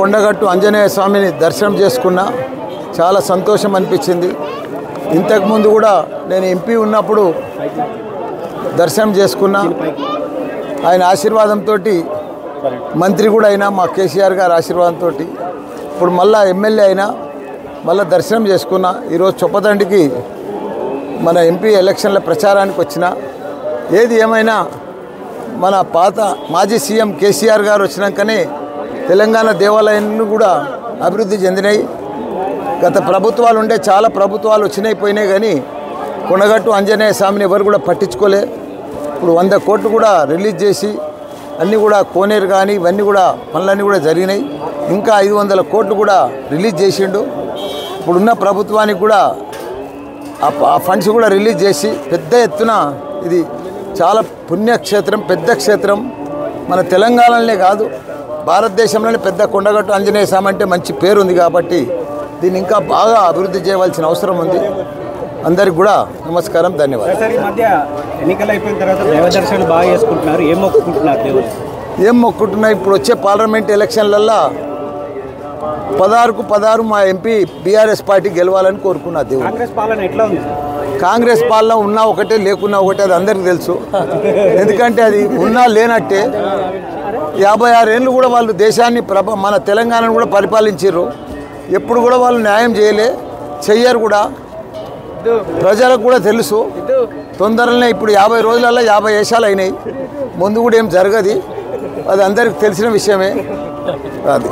కొండగట్టు ఆంజనేయ స్వామిని దర్శనం చేసుకున్నా. చాలా సంతోషం అనిపించింది. ఇంతకుముందు కూడా నేను ఎంపీ ఉన్నప్పుడు దర్శనం చేసుకున్నా. ఆయన ఆశీర్వాదంతో మంత్రి కూడా అయినా, మా కేసీఆర్ గారి ఆశీర్వాదంతో ఇప్పుడు మళ్ళా ఎమ్మెల్యే అయినా మళ్ళీ దర్శనం చేసుకున్నా. ఈరోజు చొప్పదండికి మన ఎంపీ ఎలక్షన్ల ప్రచారానికి వచ్చిన. ఏది ఏమైనా మన పాత మాజీ సీఎం కేసీఆర్ గారు వచ్చినాకనే తెలంగాణ దేవాలయాలు కూడా అభివృద్ధి చెందినాయి. గత ప్రభుత్వాలు ఉండే చాలా ప్రభుత్వాలు వచ్చినాయి పోయినాయి, కానీ కొండగట్టు ఆంజనేయ స్వామిని ఎవరు కూడా పట్టించుకోలే. ఇప్పుడు 100 కోట్లు కూడా రిలీజ్ చేసి అన్నీ కూడా కోనేరు కానీ ఇవన్నీ కూడా పనులన్నీ కూడా జరిగినాయి. ఇంకా 500 కోట్లు కూడా రిలీజ్ చేసిండు. ఇప్పుడున్న ప్రభుత్వానికి కూడా ఆ ఫండ్స్ కూడా రిలీజ్ చేసి పెద్ద ఎత్తున ఇది చాలా పుణ్యక్షేత్రం, పెద్ద క్షేత్రం. మన తెలంగాణలోనే కాదు భారతదేశంలోనే పెద్ద కొండగట్టు ఆంజనేయ స్వామి అంటే మంచి పేరు ఉంది. కాబట్టి దీన్ని ఇంకా బాగా అభివృద్ధి చేయవలసిన అవసరం ఉంది. అందరికి కూడా నమస్కారం, ధన్యవాదాలు. ఈ మధ్య ఎన్నికలు అయిపోయిన తర్వాత దైవ దర్శనాలు బాగా చేసుకుంటున్నారు. ఏం మొక్కుకుంటున్నారు దేవుడు? ఏం మొక్కుకుంటున్నాయి? ఇప్పుడు వచ్చే పార్లమెంట్ ఎలక్షన్లల్లో 16కు 16 మా ఎంపీ బీఆర్ఎస్ పార్టీ గెలవాలని కోరుకున్నా దేవుడు. కాంగ్రెస్ పాలన ఎట్లా ఉంది? కాంగ్రెస్ పాలన ఉన్నా ఒకటే, లేకున్నా ఒకటే, అది అందరికీ తెలుసు. ఎందుకంటే అది ఉన్నా లేనట్టే. 56 ఏళ్ళు కూడా వాళ్ళు దేశాన్ని మన తెలంగాణను కూడా పరిపాలించారు. ఎప్పుడు కూడా వాళ్ళు న్యాయం చెయ్యరు కూడా. ప్రజలకు కూడా తెలుసు. తొందరలోనే ఇప్పుడు 50 రోజులలో 50 వేషాలు అయినాయి. ముందు కూడా ఏం జరగదు. అది అందరికి తెలిసిన విషయమే. అది